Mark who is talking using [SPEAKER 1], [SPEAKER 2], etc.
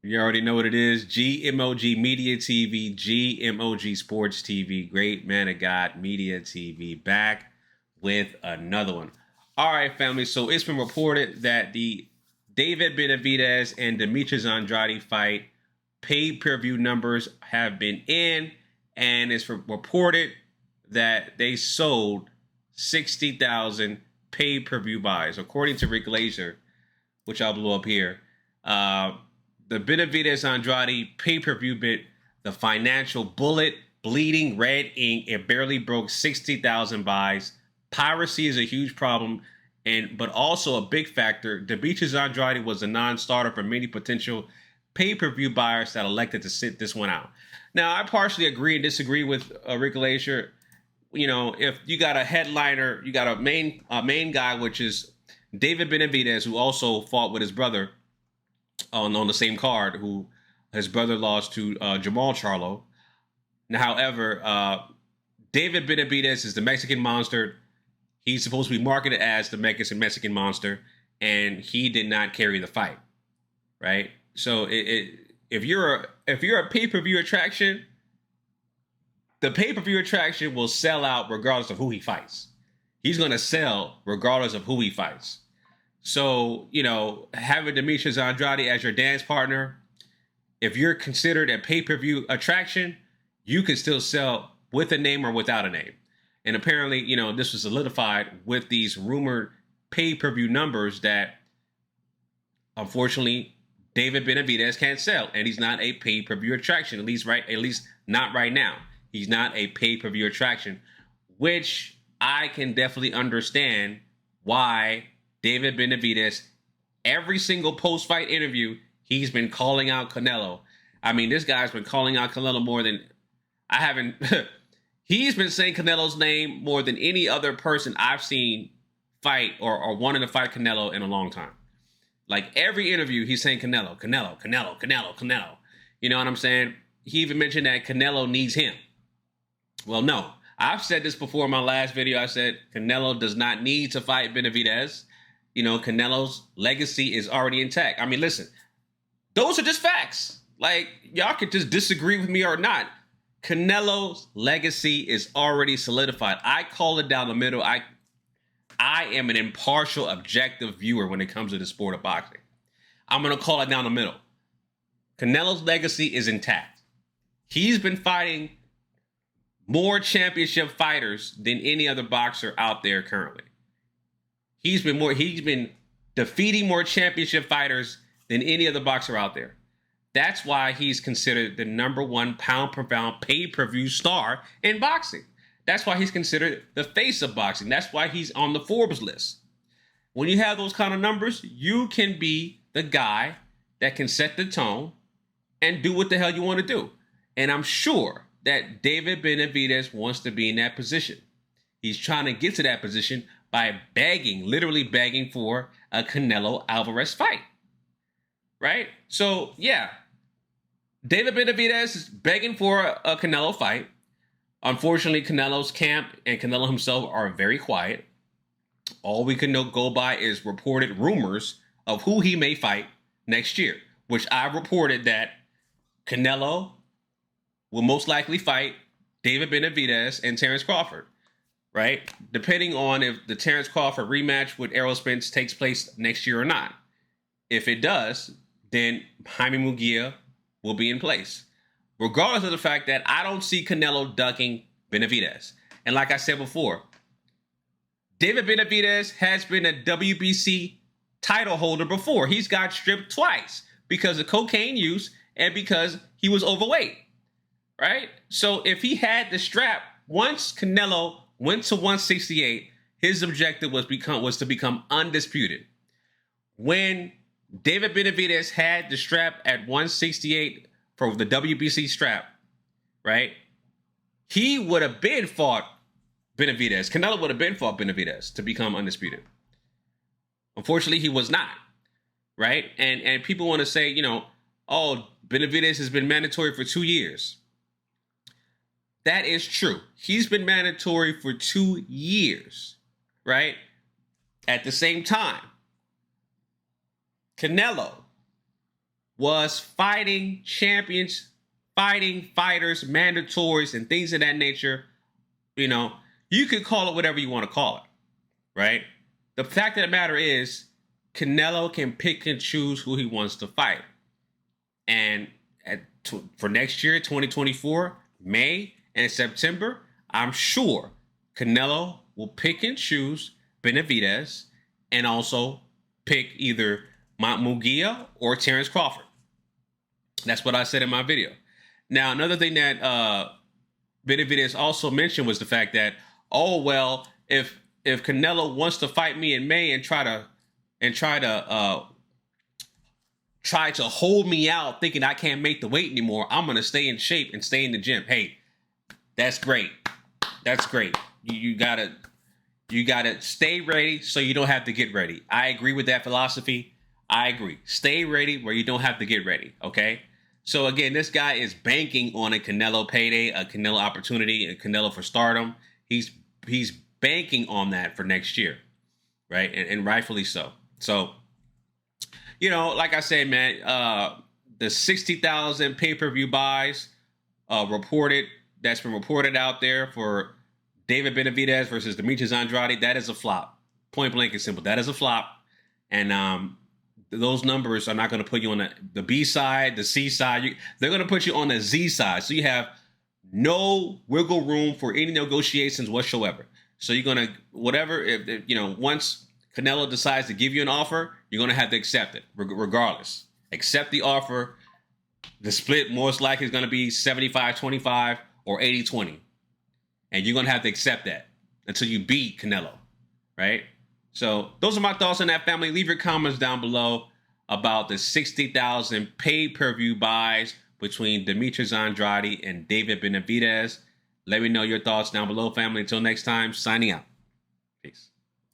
[SPEAKER 1] You already know what it is. GMOG Media TV, GMOG Sports TV, Great Man of God Media TV, back with another one. All right, family. So it's been reported that the David Benavidez and Demetrius Andrade fight pay-per-view numbers have been in, and it's reported that they sold 60,000 pay-per-view buys, according to Rick Glazer, which I'll blow up here. The Benavidez Andrade pay-per-view bit, the financial bullet, bleeding red ink, it barely broke 60,000 buys. Piracy is a huge problem, but also a big factor. Demetrius Andrade was a non-starter for many potential pay-per-view buyers that elected to sit this one out. Now, I partially agree and disagree with Rick Glazer. You know, if you got a headliner, you got a main guy, which is David Benavidez, who also fought with his brother on the same card, who his brother lost to Jamal Charlo. Now, however, David Benavidez is the Mexican monster. He's supposed to be marketed as the Mexican monster, and he did not carry the fight, right? So if you're a pay-per-view attraction, the pay-per-view attraction will sell out regardless of who he fights. He's going to sell regardless of who he fights. So, you know, having Demetrius Andrade as your dance partner, if you're considered a pay-per-view attraction, you can still sell with a name or without a name. And apparently, you know, this was solidified with these rumored pay-per-view numbers that, unfortunately, David Benavidez can't sell, and he's not a pay-per-view attraction, at least not right now. He's not a pay-per-view attraction, which I can definitely understand why David Benavidez, every single post-fight interview, he's been calling out Canelo. I mean, this guy's been calling out Canelo more than I haven't. He's been saying Canelo's name more than any other person I've seen fight or wanted to fight Canelo in a long time. Like every interview, he's saying Canelo, Canelo, Canelo, Canelo, Canelo. You know what I'm saying? He even mentioned that Canelo needs him. Well, no. I've said this before in my last video. I said Canelo does not need to fight Benavidez. You know, Canelo's legacy is already intact. I mean, listen, those are just facts. Like, y'all could just disagree with me or not. Canelo's legacy is already solidified. I call it down the middle. I am an impartial, objective viewer when it comes to the sport of boxing. I'm going to call it down the middle. Canelo's legacy is intact. He's been fighting more championship fighters than any other boxer out there currently. He's been defeating more championship fighters than any other boxer out there. That's why he's considered the #1 pound-per-pound pay-per-view star in boxing. That's why he's considered the face of boxing. That's why he's on the Forbes list. When you have those kind of numbers, you can be the guy that can set the tone and do what the hell you want to do. And I'm sure that David Benavidez wants to be in that position. He's trying to get to that position by literally begging for a Canelo Alvarez fight. Right? So, yeah. David Benavidez is begging for a Canelo fight. Unfortunately, Canelo's camp and Canelo himself are very quiet. All we can go by is reported rumors of who he may fight next year, which I've reported that Canelo will most likely fight David Benavidez and Terrence Crawford, right? Depending on if the Terrence Crawford rematch with Errol Spence takes place next year or not. If it does, then Jaime Munguia will be in place, regardless of the fact that I don't see Canelo ducking Benavidez. And like I said before, David Benavidez has been a WBC title holder before. He's got stripped twice because of cocaine use and because he was overweight, right? So if he had the strap, once Canelo went to 168, his objective was to become undisputed. When David Benavidez had the strap at 168 for the WBC strap, right? He would have been fought Benavidez. Canelo would have been fought Benavidez to become undisputed. Unfortunately, he was not, right? And people want to say, you know, oh, Benavidez has been mandatory for 2 years. That is true. He's been mandatory for 2 years, right? At the same time, Canelo was fighting champions, fighting fighters, mandatories, and things of that nature. You know, you could call it whatever you want to call it, right? The fact of the matter is, Canelo can pick and choose who he wants to fight. And for next year, 2024, May and September, I'm sure Canelo will pick and choose Benavidez and also pick either Munguia or Terrence Crawford. That's what I said in my video. Now, another thing that Benavidez also mentioned was the fact that, oh, well, if Canelo wants to fight me in May and try to hold me out thinking I can't make the weight anymore, I'm going to stay in shape and stay in the gym. Hey, that's great. That's great. You gotta stay ready so you don't have to get ready. I agree with that philosophy. I agree. Stay ready where you don't have to get ready. Okay. So again, this guy is banking on a Canelo payday, a Canelo opportunity, a Canelo for stardom. He's banking on that for next year, right? And rightfully so. So, you know, like I said, man, the 60,000 pay-per-view buys that's been reported out there for David Benavidez versus Demetrius Andrade, that is a flop. Point blank and simple. That is a flop. And those numbers are not going to put you on the B side, the C side. They're going to put you on the Z side. So you have no wiggle room for any negotiations whatsoever. So you're going to, whatever, if you know, once Canelo decides to give you an offer, you're going to have to accept it regardless. Accept the offer. The split most likely is going to be 75-25 or 80-20. And you're going to have to accept that until you beat Canelo, right? So those are my thoughts on that, family. Leave your comments down below about the 60,000 pay-per-view buys between Demetrius Andrade and David Benavidez. Let me know your thoughts down below, family. Until next time, signing out. Peace.